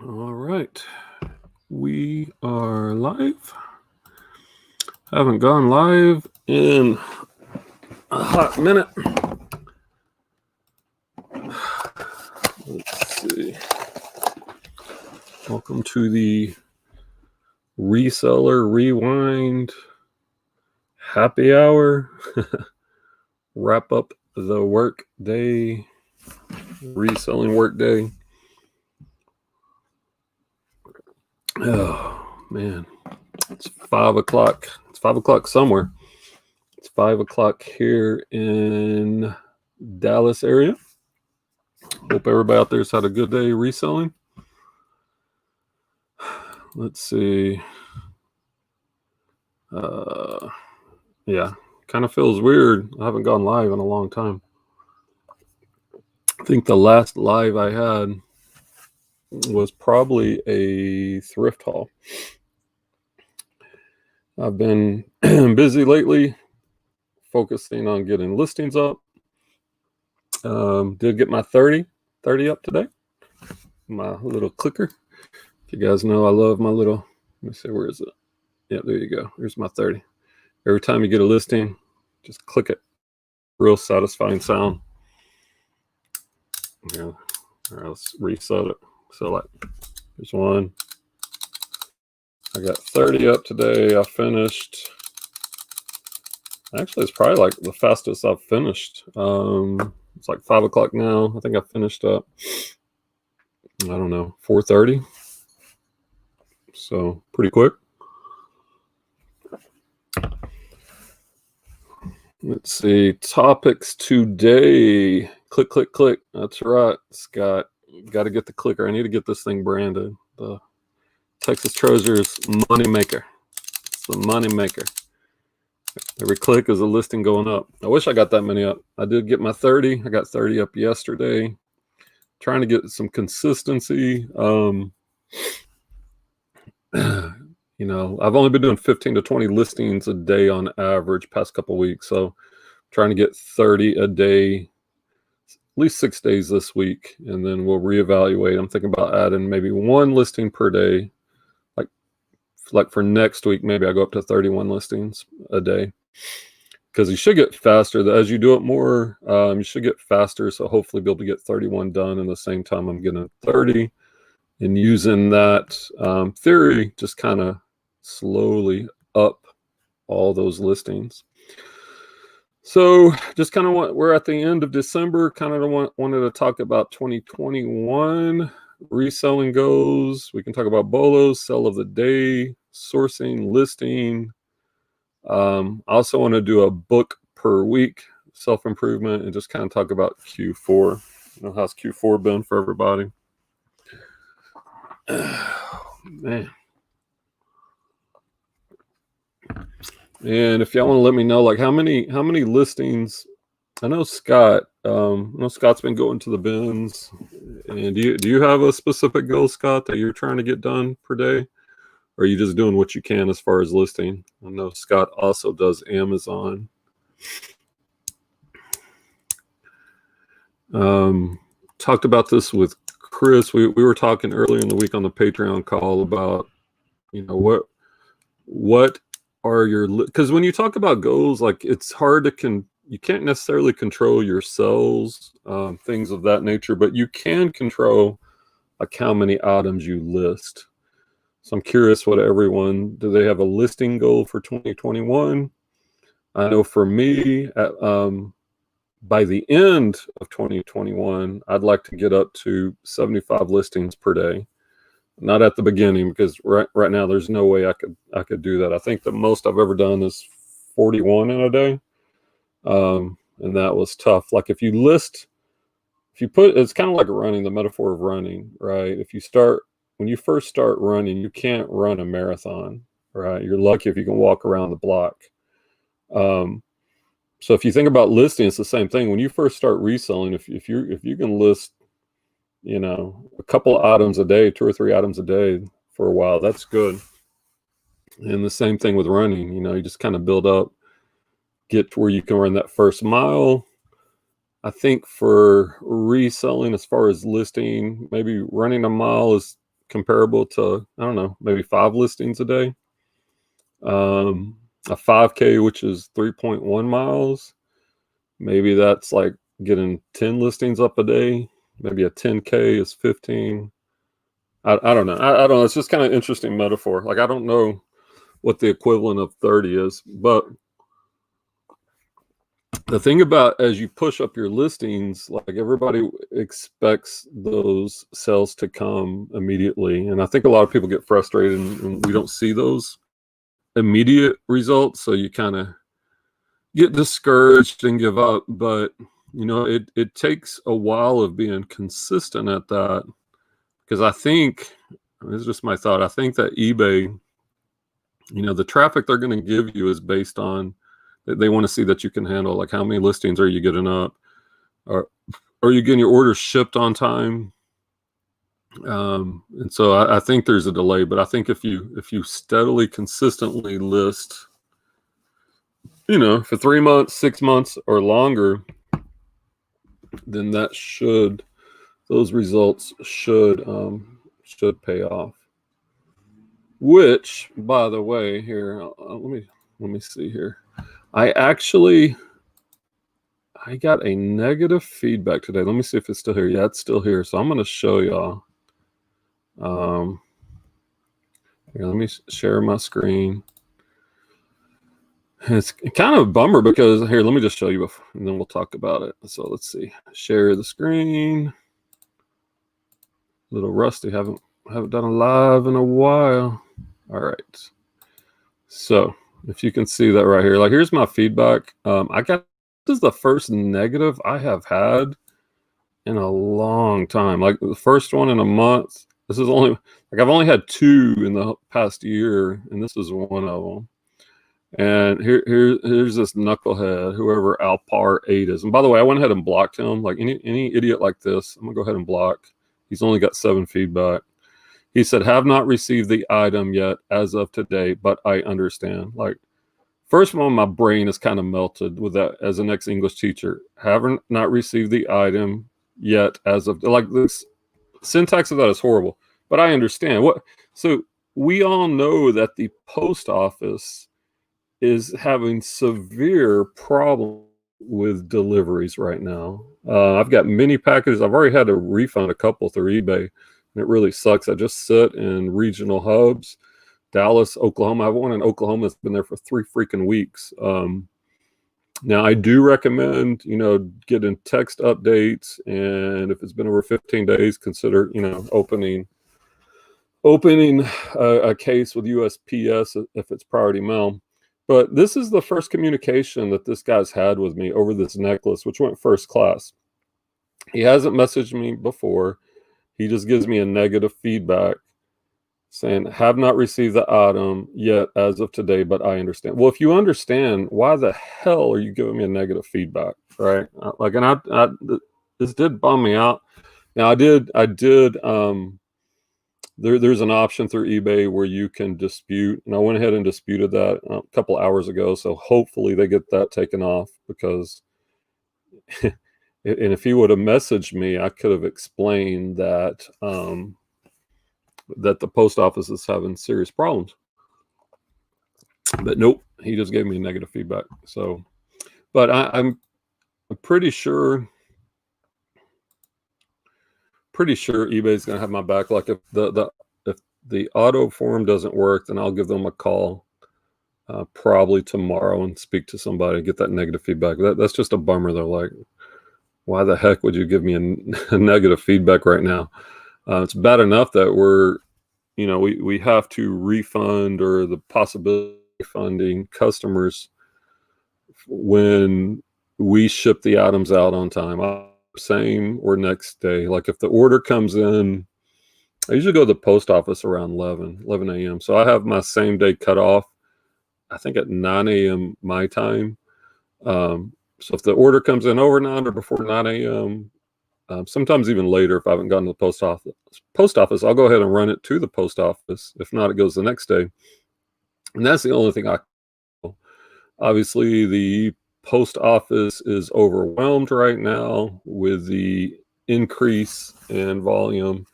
All right, we are live. Haven't gone live in a hot minute. Let's see. Welcome to the Reseller Rewind Happy Hour. Wrap up the work day, reselling work day. Oh man, it's 5 o'clock. It's 5 o'clock somewhere. It's 5 o'clock here in Dallas area. Hope everybody out there's had a good day reselling. Let's see. Yeah, kind of feels weird. I haven't gone live in a long time. I think the last live I had was probably a thrift haul. I've been busy lately, focusing on getting listings up. Did get my 30 up today. My little clicker. You guys know I love my little, let me see, where is it? Yeah, there you go. Here's my 30. Every time you get a listing, just click it. Real satisfying sound. Yeah. All right, let's reset it. So like, here's one. I got 30 up today. I finished. Actually, it's probably like the fastest I've finished. It's like 5 o'clock now. I think I finished up, I don't know, 4:30. So pretty quick. Let's see, topics today. Click, click, click. That's right, Scott. Got to get the clicker. I need to get this thing branded. The Texas Treasures money maker. It's the money maker. Every click is a listing going up. I wish I got that many up. I did get my 30. I got 30 up yesterday. Trying to get some consistency. You know, I've only been doing 15 to 20 listings a day on average past couple of weeks. So trying to get 30 a day, at least 6 days this week, and then we'll reevaluate. I'm thinking about adding maybe one listing per day. Like for next week, maybe I go up to 31 listings a day, because you should get faster. As you do it more, you should get faster. So hopefully be able to get 31 done in the same time I'm getting 30, and using that theory, just kind of slowly up all those listings. So just kind of we're at the end of December, kind of wanted to talk about 2021 reselling goals. We can talk about bolos, sell of the day, sourcing, listing. I also want to do a book per week, self-improvement, and just kind of talk about Q4. You know, how's Q4 been for everybody? Man. And if y'all want to let me know, like how many listings. I know Scott. Scott's been going to the bins. And do you have a specific goal, Scott, that you're trying to get done per day? Or are you just doing what you can as far as listing? I know Scott also does Amazon. Talked about this with Chris. We were talking earlier in the week on the Patreon call about, you know, what are your, because when you talk about goals, like it's hard to you can't necessarily control your sales, things of that nature, but you can control like how many items you list. So I'm curious what everyone, do they have a listing goal for 2021? I know for me, by the end of 2021, I'd like to get up to 75 listings per day. Not at the beginning, because right now there's no way I could do that. I think the most I've ever done is 41 in a day. And that was tough. Like if you put, it's kind of like running, the metaphor of running, right? When you first start running, you can't run a marathon, right? You're lucky if you can walk around the block. So if you think about listing, it's the same thing. When you first start reselling, if you can list, you know, a couple items a day, 2 or 3 items a day for a while, that's good. And the same thing with running, you know, you just kind of build up, get to where you can run that first mile. I think for reselling, as far as listing, maybe running a mile is comparable to, I don't know, maybe 5 listings a day. A 5K, which is 3.1 miles. Maybe that's like getting 10 listings up a day. Maybe a 10K is 15. I don't know. I don't know. It's just kind of interesting metaphor. Like, I don't know what the equivalent of 30 is, but the thing about, as you push up your listings, like, everybody expects those sales to come immediately. And I think a lot of people get frustrated and we don't see those immediate results. So you kind of get discouraged and give up. But, it takes a while of being consistent at that. Because I think, this is just my thought, I think that eBay, the traffic they're going to give you is based on, they want to see that you can handle, like, how many listings are you getting up? Are you getting your orders shipped on time? And so I think there's a delay, but I think if you steadily, consistently list, for 3 months, 6 months, or longer, then those results should pay off. Which, by the way, here, let me see here. I got a negative feedback today. Let me see if it's still here. Yeah, it's still here. So I'm going to show y'all. Here, let me share my screen. It's kind of a bummer because, here, let me just show you before, and then we'll talk about it. So let's see. Share the screen. A little rusty. Haven't done a live in a while. All right. So if you can see that right here, like, here's my feedback. This is the first negative I have had in a long time. Like, the first one in a month. This is only, like, I've only had 2 in the past year, and this is one of them. And here's this knucklehead, whoever Alpar8 is. And by the way, I went ahead and blocked him. Like, any idiot like this, I'm gonna go ahead and block. He's only got 7 feedback. He said, have not received the item yet as of today, but I understand. Like, first of all, my brain is kind of melted with that as an ex-English teacher. Haven't not received the item yet as of, like, this syntax of that is horrible, but I understand. So we all know that the post office is having severe problem with deliveries right now. I've got many packages. I've already had to refund a couple through eBay, and it really sucks. I just sit in regional hubs. Dallas, Oklahoma. I have one in Oklahoma that's been there for 3 freaking weeks. Now, I do recommend, getting text updates, and if it's been over 15 days, consider, opening a case with USPS if it's priority mail. But this is the first communication that this guy's had with me over this necklace, which went first class. He hasn't messaged me before. He just gives me a negative feedback saying, have not received the item yet as of today, but I understand. Well, if you understand, why the hell are you giving me a negative feedback, right? Like, and this did bum me out. Now, there's an option through eBay where you can dispute, and I went ahead and disputed that a couple hours ago. So hopefully they get that taken off, because and if he would have messaged me, I could have explained that that the post office is having serious problems. But nope, he just gave me negative feedback. So, but I'm pretty sure eBay's gonna have my back. Like, if the auto form doesn't work, then I'll give them a call probably tomorrow and speak to somebody and get that negative feedback. That's just a bummer though. Like, why the heck would you give me a negative feedback right now? It's bad enough that we have to refund, or the possibility of refunding customers when we ship the items out on time, same or next day. Like, if the order comes in, I usually go to the post office around 11 a.m. So I have my same day cut off, I think at 9 a.m. my time. So if the order comes in overnight or before 9 a.m., sometimes even later, if I haven't gotten to the post office, I'll go ahead and run it to the post office. If not, it goes the next day. And that's the only thing I can do. Obviously, the post office is overwhelmed right now with the increase in volume.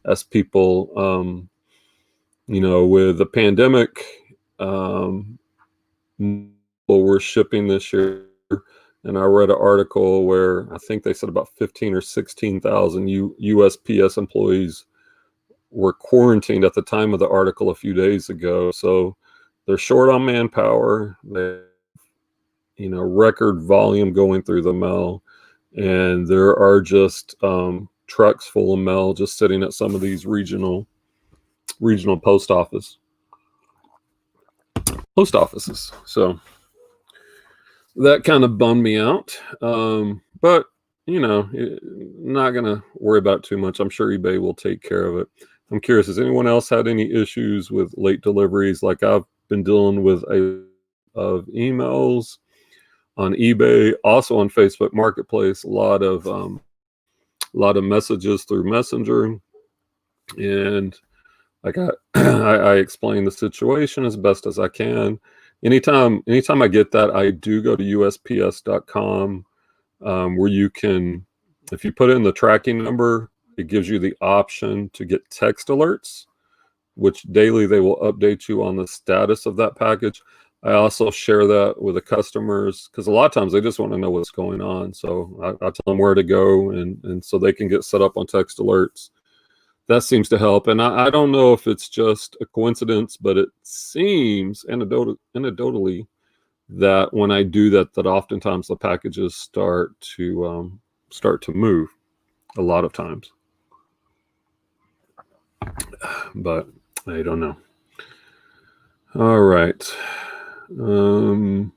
as people, with the pandemic, people were shipping this year. And I read an article where I think they said about 15 or 16,000 USPS employees were quarantined at the time of the article a few days ago. So they're short on manpower. They, record volume going through the mail, and there are just trucks full of mail just sitting at some of these regional post offices. So that kind of bummed me out. But not gonna worry about it too much. I'm sure eBay will take care of it. I'm curious, has anyone else had any issues with late deliveries? Like I've been dealing with of emails on eBay, also on Facebook Marketplace, a lot of messages through Messenger, and like I explain the situation as best as I can. Anytime I get that, I do go to USPS.com, where you can, if you put in the tracking number, it gives you the option to get text alerts, which daily they will update you on the status of that package. I also share that with the customers because a lot of times they just want to know what's going on. So I tell them where to go, and so they can get set up on text alerts. That seems to help. And I don't know if it's just a coincidence, but it seems anecdotally that when I do that, that oftentimes the packages start to move a lot of times. But I don't know. All right. All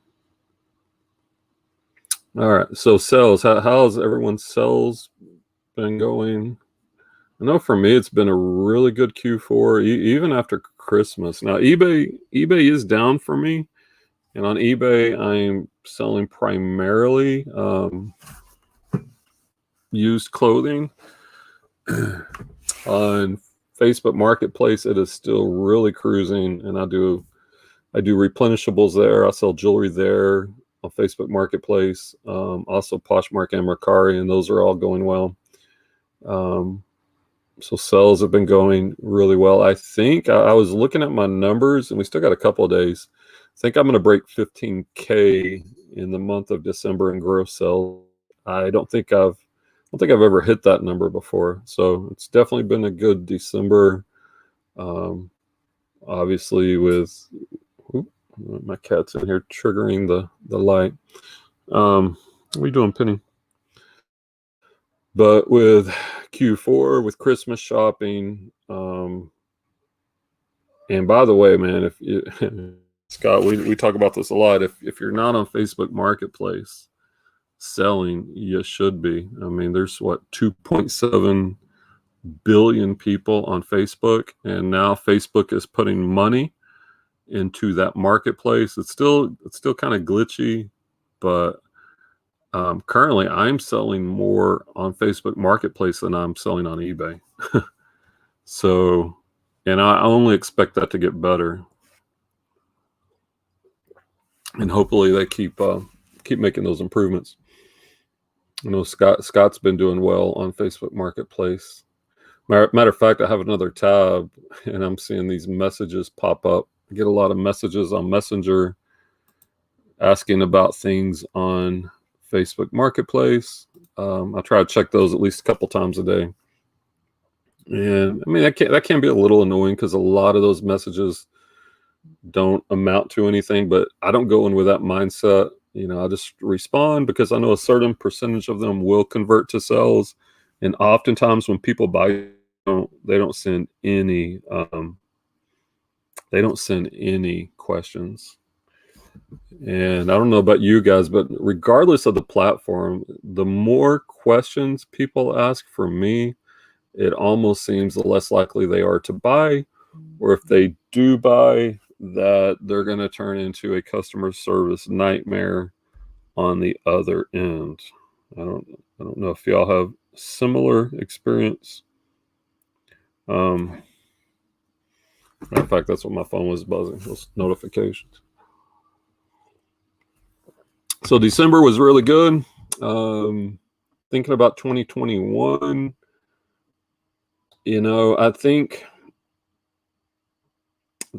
right. So sales, how's everyone's sales been going? I know for me, it's been a really good Q4, even after Christmas. Now, eBay is down for me. And on eBay, I'm selling primarily used clothing. On Facebook Marketplace, it is still really cruising, and I do replenishables there. I sell jewelry there on Facebook Marketplace. Also Poshmark and Mercari, and those are all going well. So sales have been going really well. I think I was looking at my numbers, and we still got a couple of days. I think I'm going to break 15K in the month of December in gross sales. I don't think I've ever hit that number before. So it's definitely been a good December. Obviously with my cat's in here triggering the light. What are you doing, Penny? But with Q4, with Christmas shopping, and by the way, man, if you, Scott, we talk about this a lot. If you're not on Facebook Marketplace selling, you should be. I mean, there's 2.7 billion people on Facebook, and now Facebook is putting money into that marketplace. It's still kind of glitchy, but currently I'm selling more on Facebook Marketplace than I'm selling on eBay. So, and I only expect that to get better, and hopefully they keep making those improvements. I know Scott's been doing well on Facebook Marketplace. Matter of fact, I have another tab, and I'm seeing these messages pop up. I get a lot of messages on Messenger asking about things on Facebook Marketplace. I try to check those at least a couple times a day. And I mean, that can be a little annoying because a lot of those messages don't amount to anything, but I don't go in with that mindset. I just respond because I know a certain percentage of them will convert to sales. And oftentimes when people buy, they don't send any questions. And I don't know about you guys, but regardless of the platform, the more questions people ask for me, it almost seems the less likely they are to buy, or if they do buy, that they're going to turn into a customer service nightmare on the other end. I don't know if y'all have similar experience. Matter of fact, that's what my phone was buzzing, those notifications. So December was really good. Thinking about 2021, I think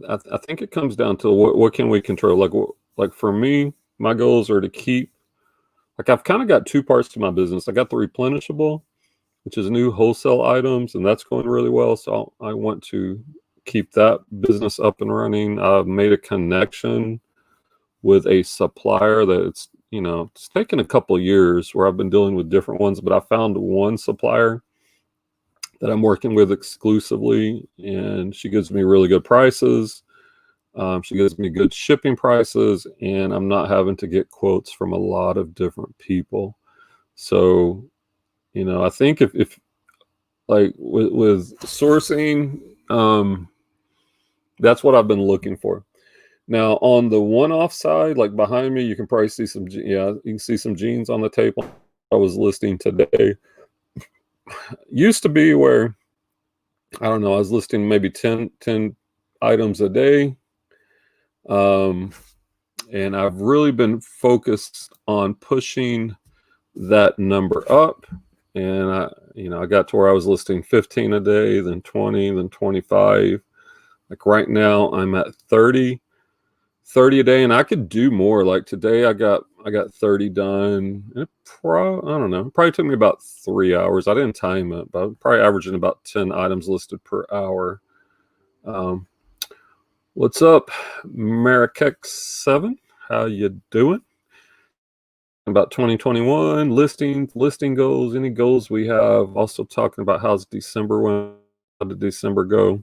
I think it comes down to what can we control. Like for me, my goals are to keep. Like I've kind of got two parts to my business. I got the replenishable, which is new wholesale items, and that's going really well. So I want to keep that business up and running. I've made a connection with a supplier that it's taken a couple of years where I've been dealing with different ones, but I found one supplier that I'm working with exclusively, and she gives me really good prices. She gives me good shipping prices, and I'm not having to get quotes from a lot of different people. So, I think if like with sourcing, that's what I've been looking for. Now, on the one-off side, like behind me, you can probably see you can see some jeans on the table. I was listing today. Used to be where, I don't know, I was listing maybe 10 items a day. Um, and I've really been focused on pushing that number up. And I got to where I was listing 15 a day, then 20, then 25. Like right now, I'm at 30 a day, and I could do more. Like today, I got 30 done. I don't know. It probably took me about 3 hours. I didn't time it, but I'm probably averaging about 10 items listed per hour. Um, what's up, Marrakex7? How you doing? About 2021 listing goals, any goals we have. Also talking about how did December go?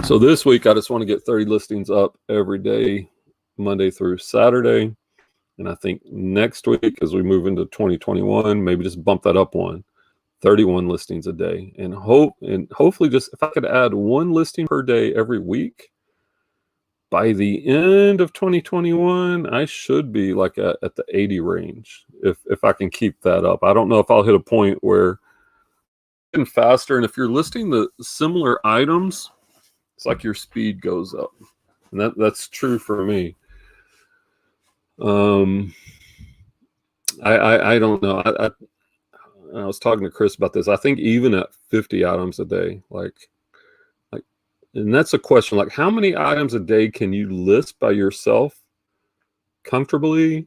So this week I just want to get 30 listings up every day, Monday through Saturday. And I think next week, as we move into 2021, maybe just bump that up 31 listings a day. And hopefully, just if I could add one listing per day every week, by the end of 2021, I should be like at the 80 range if I can keep that up. I don't know if I'll hit a point where getting faster. And if you're listing the similar items, it's like your speed goes up. And that's true for me. I don't know. I was talking to Chris about this. I think even at 50 items a day, and that's a question, like how many items a day can you list by yourself comfortably?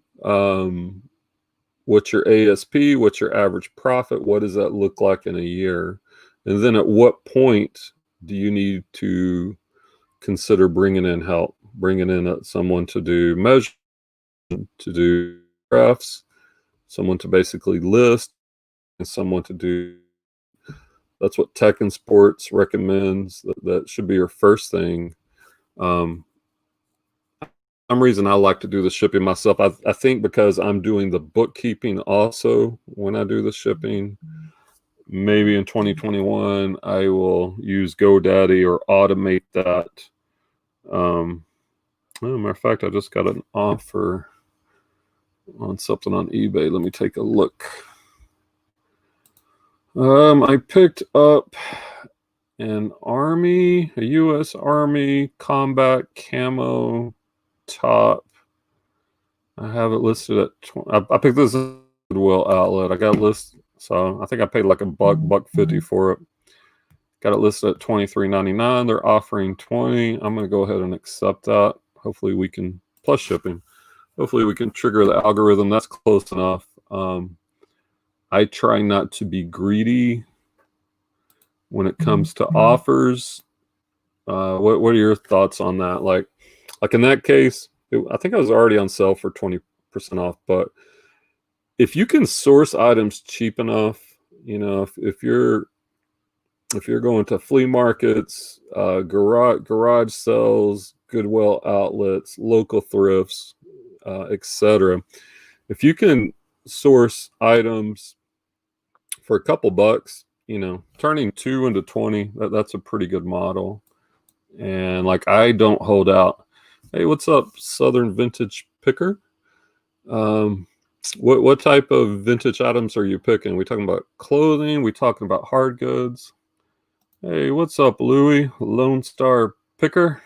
What's your ASP? What's your average profit? What does that look like in a year? And then at what point do you need to consider bringing in help, bringing in someone to do measure, to do graphs, someone to basically list, and someone to do. That's what Tech and Sports recommends. That should be your first thing. For some reason, I like to do the shipping myself. I think because I'm doing the bookkeeping also when I do the shipping. Maybe in 2021, I will use GoDaddy or automate that. Matter of fact, I just got an offer on something on eBay. Let me take a look. I picked up a U.S. Army combat camo top. I have it listed at I picked this at Goodwill outlet. I got it listed, so I think I paid like $1.50 for it. Got it listed at $23.99. They're offering $20. I'm gonna go ahead and accept that. Hopefully we can, plus shipping. Hopefully we can trigger the algorithm. That's close enough. I try not to be greedy when it comes to offers. What are your thoughts on that? Like in that case, I think I was already on sale for 20% off. But if you can source items cheap enough, if you're going to flea markets, garage sales, Goodwill outlets, local thrifts, etc., if you can source items for a couple bucks, turning 2 into 20, that's a pretty good model. And like, I don't hold out. Hey, what's up, Southern Vintage Picker? What type of vintage items are you picking? We talking about clothing? We talking about hard goods? Hey, what's up, Louie, Lone Star Picker?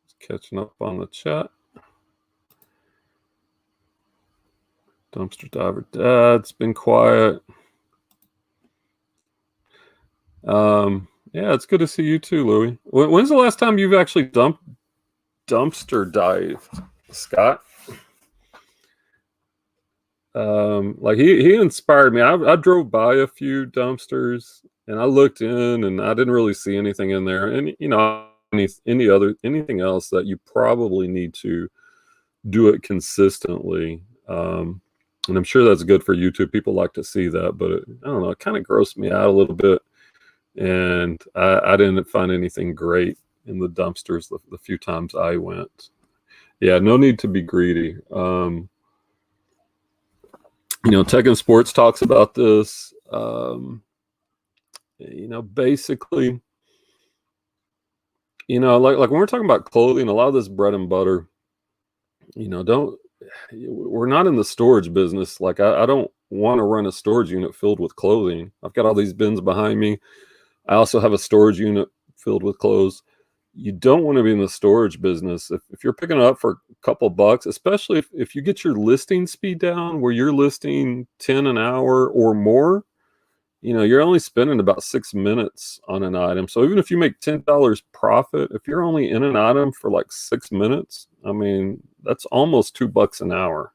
Just catching up on the chat. Dumpster diver. It's been quiet. Yeah, it's good to see you too, Louis. When's the last time you've actually dumpster dived, Scott? Like he inspired me. I drove by a few dumpsters and I looked in and I didn't really see anything in there. And anything else that you probably need to do it consistently. And I'm sure that's good for YouTube. People like to see that, but I don't know. It kind of grossed me out a little bit, and I didn't find anything great in the dumpsters the few times I went. Yeah, no need to be greedy. Tech and Sports talks about this. Basically, like when we're talking about clothing, a lot of this bread and butter, we're not in the storage business. Like I don't want to run a storage unit filled with clothing. I've got all these bins behind me. I also have a storage unit filled with clothes. You don't want to be in the storage business. If you're picking it up for a couple bucks, especially if you get your listing speed down where you're listing 10 an hour or more, you're only spending about 6 minutes on an item. So even if you make $10 profit, if you're only in an item for like 6 minutes, I mean, that's almost $2 an hour.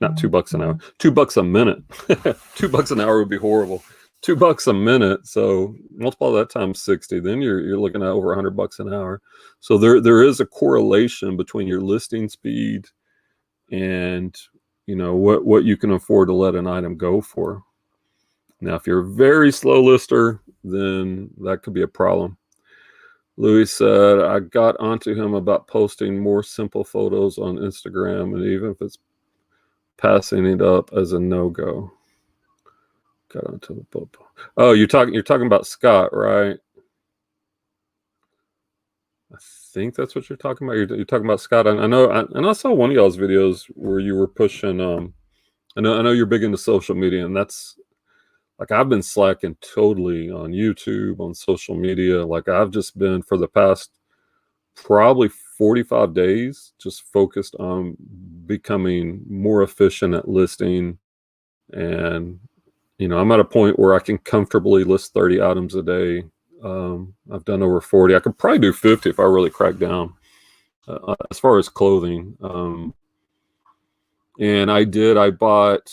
Not $2 an hour, $2 a minute. $2 an hour would be horrible. $2 a minute. So multiply that times 60, then you're looking at over $100 an hour. So there is a correlation between your listing speed and what you can afford to let an item go for. Now, if you're a very slow lister, then that could be a problem. Louis said, I got onto him about posting more simple photos on Instagram, and even if it's passing it up as a no-go. Got onto the popo. Oh, you're talking about Scott, right? I think that's what you're talking about. You're talking about Scott. I know, and I saw one of y'all's videos where you were pushing. I know you're big into social media, and that's like I've been slacking totally on YouTube, on social media. Like I've just been for the past probably 45 days just focused on becoming more efficient at listing. And, I'm at a point where I can comfortably list 30 items a day. I've done over 40. I could probably do 50 if I really crack down as far as clothing. And I bought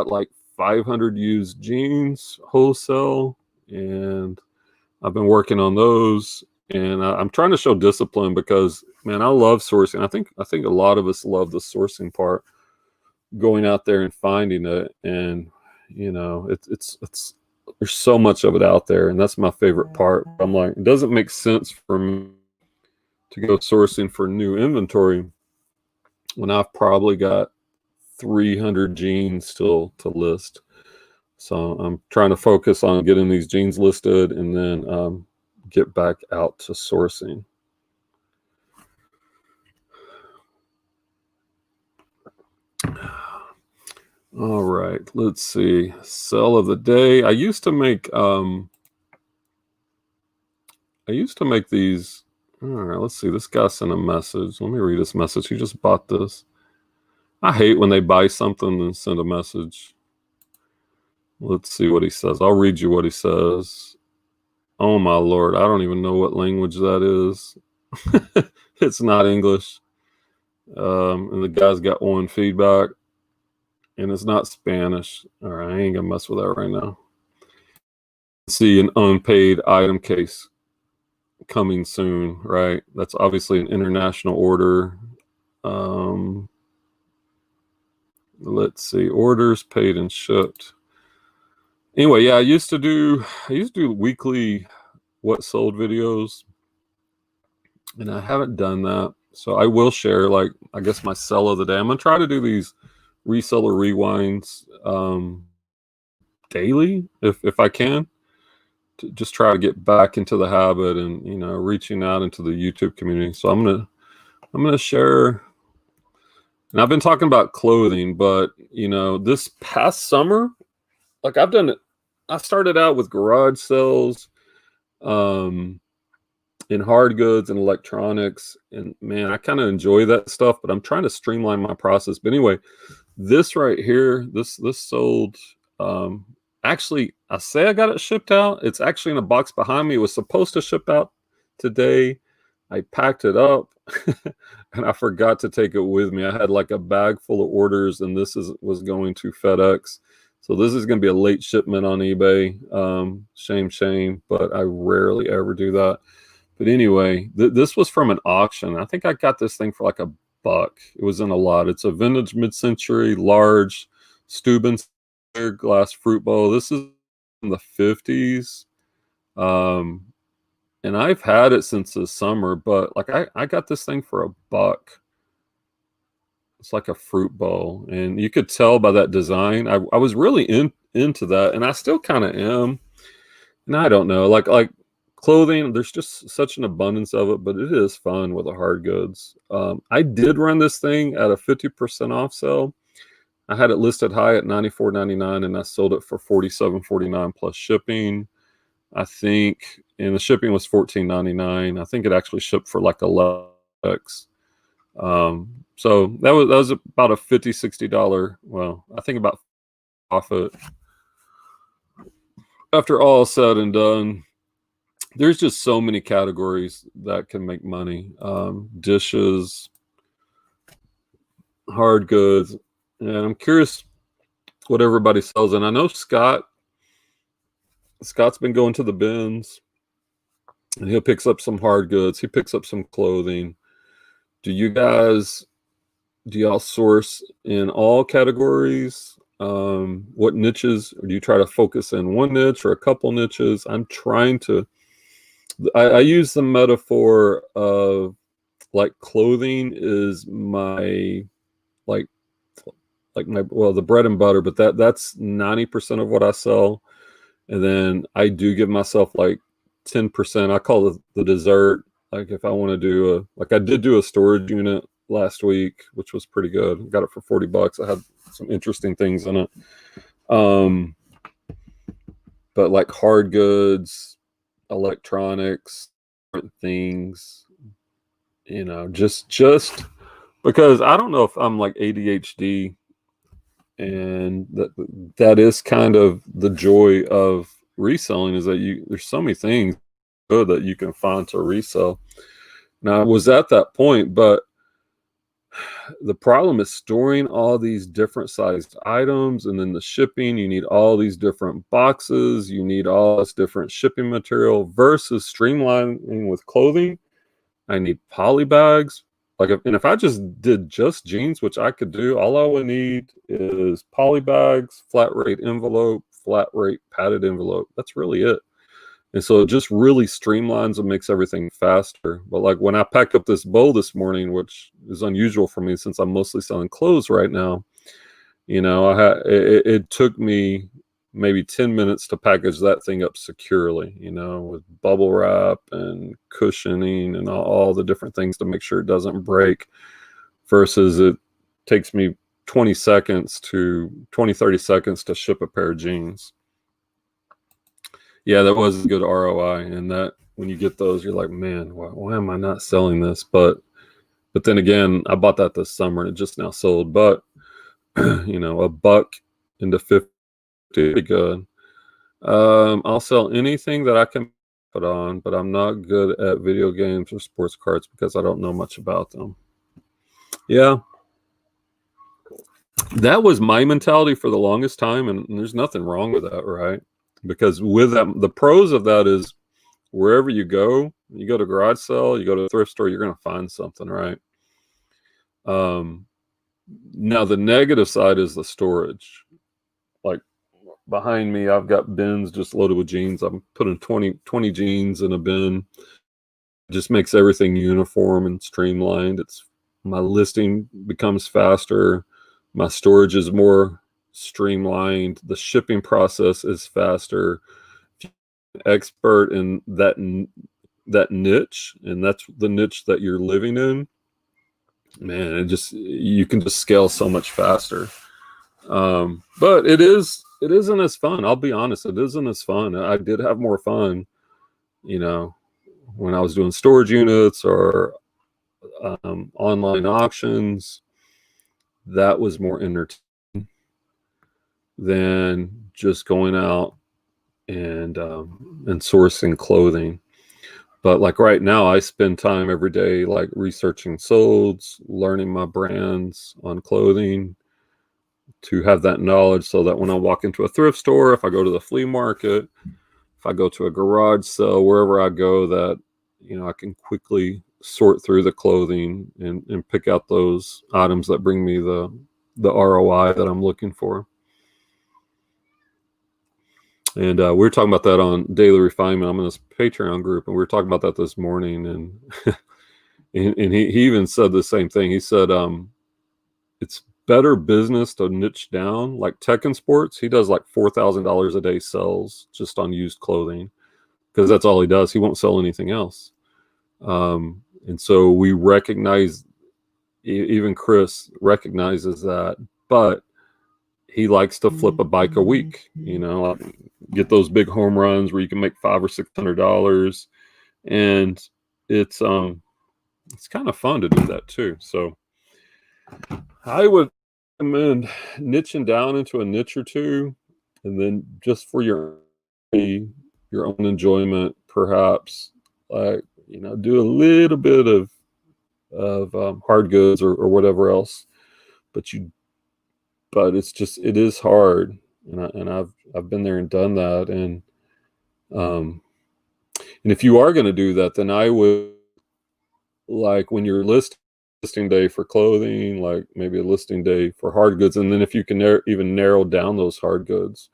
like 500 used jeans wholesale, and I've been working on those, and I'm trying to show discipline because, man, I love sourcing. I think a lot of us love the sourcing part, going out there and finding it, and it's there's so much of it out there, and that's my favorite part. I'm like, it doesn't make sense for me to go sourcing for new inventory when I've probably got 300 jeans still to list. So I'm trying to focus on getting these jeans listed and then get back out to sourcing. All right, let's see. Sell of the day. I used to make these. All right, let's see. This guy sent a message. Let me read this message. He just bought this. I hate when they buy something and send a message. Let's see what he says. I'll read you what he says. Oh my Lord, I don't even know what language that is. It's not English. And the guy's got one feedback, and it's not Spanish. All right, I ain't gonna mess with that right now. See an unpaid item case coming soon, right? That's obviously an international order. Let's see, orders paid and shipped. Anyway, yeah, I used to do weekly what sold videos, and I haven't done that. So I will share, like, I guess my sell of the day. I'm gonna try to do these reseller rewinds daily if I can, to just try to get back into the habit and reaching out into the YouTube community. So I'm gonna share. And I've been talking about clothing, but this past summer, like I've done it. I started out with garage sales, in hard goods and electronics, and man, I kind of enjoy that stuff, but I'm trying to streamline my process. But anyway, This right here, this sold, actually, I say I got it shipped out. It's actually in a box behind me. It was supposed to ship out today. I packed it up and I forgot to take it with me. I had like a bag full of orders, and was going to FedEx. So this is going to be a late shipment on eBay. Shame, but I rarely ever do that. But anyway, this was from an auction. I think I got this thing for like $1. It was in a lot. It's a vintage mid-century large Steuben glass fruit bowl. This is in the 50s. And I've had it since the summer, but like I got this thing for $1. It's like a fruit bowl, and you could tell by that design. I was really into that, and I still kind of am. And I don't know, like clothing, there's just such an abundance of it, but it is fun with the hard goods. I did run this thing at a 50% off sale. I had it listed high at $94.99, and I sold it for $47.49 plus shipping. I think, and the shipping was $14.99. I think it actually shipped for like $11. So that was about a $50-$60. Well, I think about profit. After all said and done, there's just so many categories that can make money. Dishes, hard goods, and I'm curious what everybody sells. And I know Scott's been going to the bins, and he picks up some hard goods. He picks up some clothing. Do y'all source in all categories? What niches, or do you try to focus in one niche or a couple niches? I use the metaphor of like clothing is my like the bread and butter, but that's 90% of what I sell. And then I do give myself like 10%. I call it the dessert. Like if I want to do I did do a storage unit last week, which was pretty good. I got it for $40. I had some interesting things in it. But like hard goods, electronics, different things, just because I don't know if I'm like ADHD, and that is kind of the joy of reselling, is that there's so many things good that you can find to resell. Now I was at that point, but the problem is storing all these different sized items, and then the shipping. You need all these different boxes. You need all this different shipping material versus streamlining with clothing. I need poly bags. If I just did just jeans, which I could do, all I would need is poly bags, flat rate envelope, flat rate padded envelope. That's really it. And so it just really streamlines and makes everything faster. But like when I packed up this bowl this morning, which is unusual for me since I'm mostly selling clothes right now, it took me maybe 10 minutes to package that thing up securely, with bubble wrap and cushioning and all the different things to make sure it doesn't break, versus it takes me 30 seconds to ship a pair of jeans. Yeah, that was a good ROI. And that when you get those, you're like, man, why am I not selling this? But then again, I bought that this summer and it just now sold. But $1 into 50, pretty good. I'll sell anything that I can put on, but I'm not good at video games or sports cards because I don't know much about them. Yeah, that was my mentality for the longest time, and there's nothing wrong with that, right? Because with that, the pros of that is wherever you go to garage sale, you go to a thrift store, you're going to find something, right? Now the negative side is the storage. Like behind me, I've got bins just loaded with jeans. I'm putting 20 jeans in a bin. It just makes everything uniform and streamlined. My listing becomes faster. My storage is more streamlined. The shipping process is faster. Expert in that niche, and that's the niche that you're living in, man, you can just scale so much faster. But it isn't as fun. I'll be honest, it isn't as fun. I did have more fun, when I was doing storage units or online auctions. That was more entertaining. than just going out and sourcing clothing. But like right now, I spend time every day like researching solds, learning my brands on clothing to have that knowledge so that when I walk into a thrift store, if I go to the flea market, if I go to a garage sale, wherever I go, that, I can quickly sort through the clothing and pick out those items that bring me the ROI that I'm looking for. And we were talking about that on Daily Refinement. I'm in this Patreon group, and we were talking about that this morning. And and he even said the same thing. He said it's better business to niche down, like tech and sports. He does like $4,000 a day sales just on used clothing because that's all he does. He won't sell anything else. And so we recognize, even Chris recognizes that, but he likes to flip a bike a week, like get those big home runs where you can make $500 or $600, and it's kind of fun to do that too. So I would recommend niching down into a niche or two, and then just for your own enjoyment, perhaps like do a little bit of hard goods or whatever else, but it is hard, and I've been there and done that, and if you are going to do that, then I would, like, when you're listing day for clothing, like maybe a listing day for hard goods, and then if you can even narrow down those hard goods.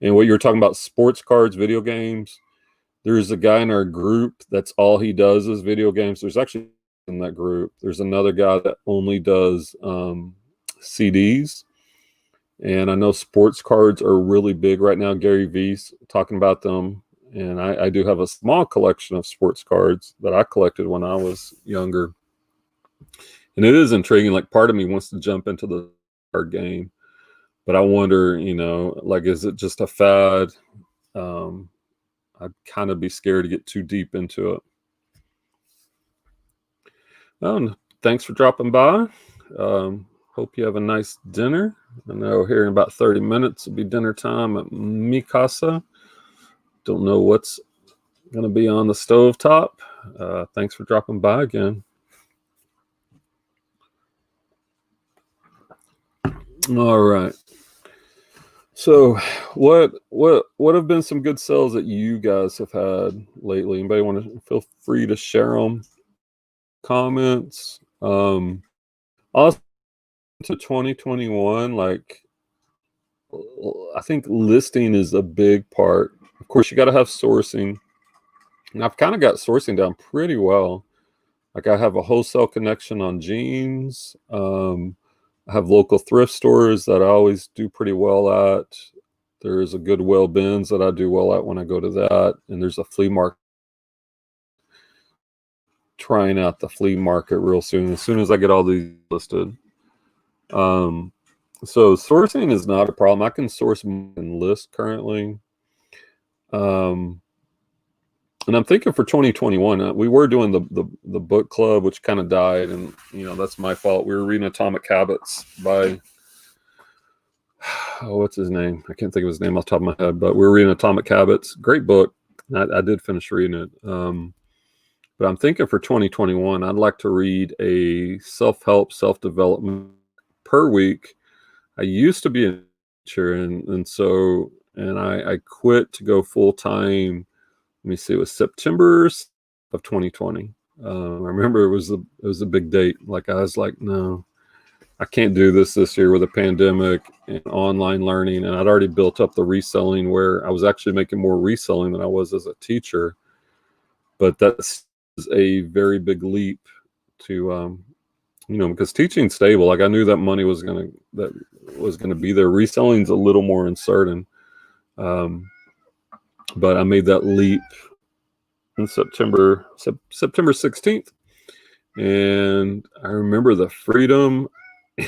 And what you're talking about, sports cards, video games, there's a guy in our group that's all he does is video games. There's actually in that group, there's another guy that only does CDs. And I know sports cards are really big right now. Gary V's talking about them. And I do have a small collection of sports cards that I collected when I was younger. And it is intriguing. Like, part of me wants to jump into the card game, but I wonder, like, is it just a fad? I'd kind of be scared to get too deep into it. Oh, thanks for dropping by. Hope you have a nice dinner. I know here in about 30 minutes will be dinner time at Mikasa. Don't know what's going to be on the stovetop. Thanks for dropping by again. All right. So what have been some good sales that you guys have had lately? Anybody want to feel free to share them? Comments. Also to 2021, like, I think listing is a big part. Of course, you got to have sourcing, and I've kind of got sourcing down pretty well. Like, I have a wholesale connection on jeans. I have local thrift stores that I always do pretty well at. There's a Goodwill bins that I do well at when I go to that. And there's a flea market. Trying out the flea market real soon, as soon as I get all these listed. So sourcing is not a problem. I can source and list currently. And I'm thinking for 2021, we were doing the book club, which kind of died, and that's my fault. We were reading Atomic Habits by what's his name? I can't think of his name off the top of my head, but we were reading Atomic Habits. Great book. I did finish reading it. But I'm thinking for 2021, I'd like to read a self-help, self-development per week. I used to be a teacher, and I quit to go full-time. Let me see, it was September of 2020. I remember it was a big date. Like, I was like, no, I can't do this year with a pandemic and online learning. And I'd already built up the reselling, where I was actually making more reselling than I was as a teacher. But that's a very big leap to, because teaching's stable. Like, I knew that money was gonna be there. Reselling's a little more uncertain. But I made that leap in September 16th. And I remember the freedom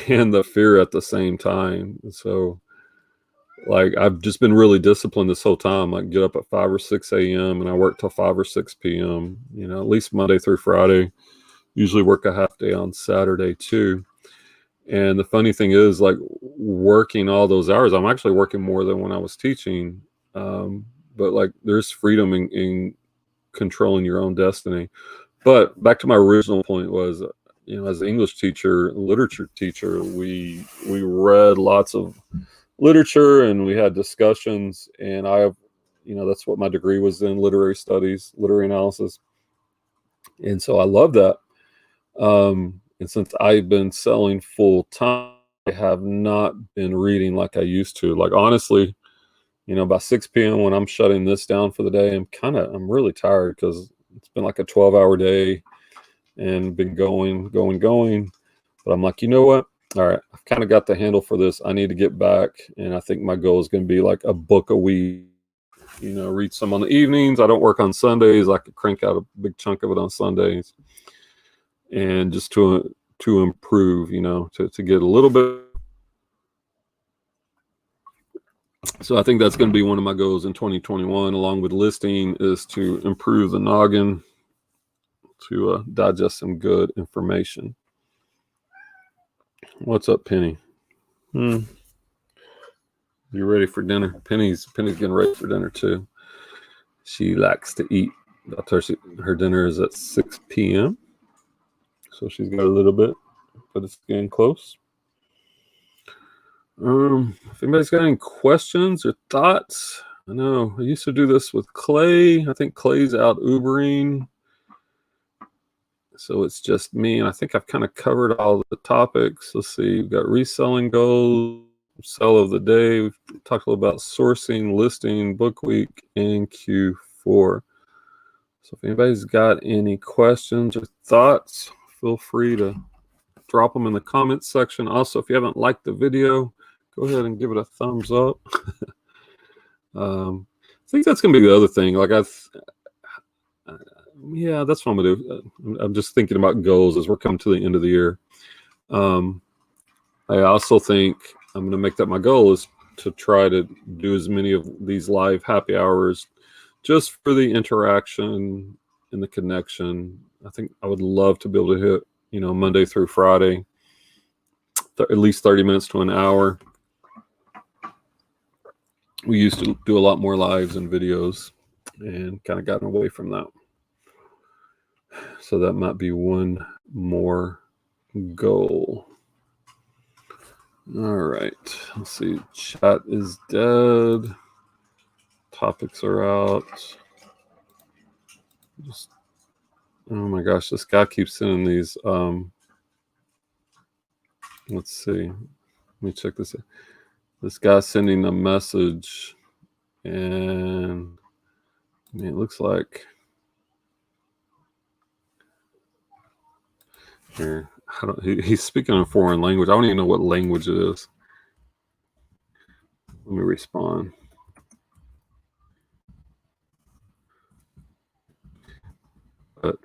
and the fear at the same time. So, like, I've just been really disciplined this whole time. Like, get up at 5 or 6 a.m. and I work till 5 or 6 p.m., at least Monday through Friday. Usually work a half day on Saturday too. And the funny thing is, like, working all those hours. I'm actually working more than when I was teaching. But like there's freedom in controlling your own destiny. But back to my original point was, as an English teacher, literature teacher, we read lots of literature and we had discussions, and that's what my degree was in, literary studies, literary analysis. And so I love that. And since I've been selling full time, I have not been reading like I used to. Like, honestly, by 6 p.m. when I'm shutting this down for the day, I'm really tired because it's been like a 12-hour day and been going. But I'm like, you know what? All right, I've kind of got the handle for this. I need to get back. And I think my goal is going to be like a book a week, read some on the evenings. I don't work on Sundays. I could crank out a big chunk of it on Sundays. And just to improve, to get a little bit. So I think that's going to be one of my goals in 2021, along with listing, is to improve the noggin, to digest some good information. What's up, Penny? You ready for dinner? Penny's getting ready for dinner too. She likes to eat. I told her dinner is at 6 p.m. So she's got a little bit, but it's getting close. If anybody's got any questions or thoughts, I know I used to do this with Clay. I think Clay's out Ubering. So it's just me, and I think I've kind of covered all the topics. Let's see, we've got reselling goals, sell of the day. We've talked a little about sourcing, listing, book week, and Q4. So if anybody's got any questions or thoughts, feel free to drop them in the comments section. Also, if you haven't liked the video, go ahead and give it a thumbs up. I think that's going to be the other thing. Like yeah, that's what I'm going to do. I'm just thinking about goals as we're coming to the end of the year. I also think I'm going to make that my goal, is to try to do as many of these live happy hours just for the interaction and the connection. I think I would love to be able to hit, Monday through Friday, at least 30 minutes to an hour. We used to do a lot more lives and videos and kind of gotten away from that. So that might be one more goal. All right. Let's see. Chat is dead. Topics are out. Oh my gosh, this guy keeps sending these. Let's see. Let me check this out. This guy's sending a message, and it looks like here. He's speaking a foreign language. I don't even know what language it is. Let me respond. But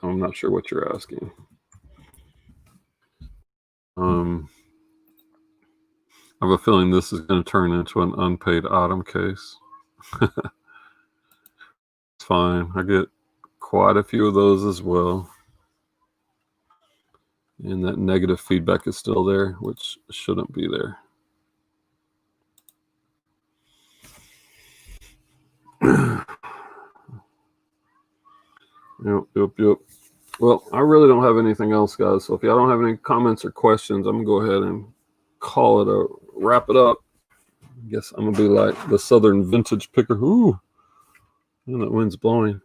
I'm not sure what you're asking. I have a feeling this is going to turn into an unpaid item case. It's fine. I get quite a few of those as well. And that negative feedback is still there, which shouldn't be there. Yep. Well, I really don't have anything else, guys. So if y'all don't have any comments or questions, I'm going to go ahead and call it a wrap it up. I guess I'm going to be like the Southern vintage picker. Ooh, and that wind's blowing.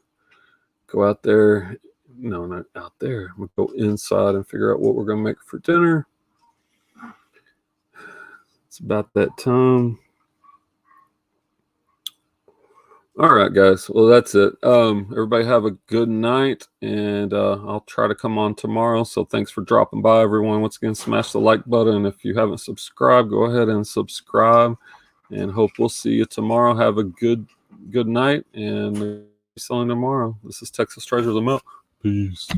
Go out there. No, not out there. I'm going to go inside and figure out what we're going to make for dinner. It's about that time. All right, guys. Well, that's it. Everybody have a good night, and I'll try to come on tomorrow. So thanks for dropping by, everyone. Once again, smash the like button. If you haven't subscribed, go ahead and subscribe, and hope we'll see you tomorrow. Have a good night, and selling tomorrow. This is Texas Treasures. I'm out. Peace.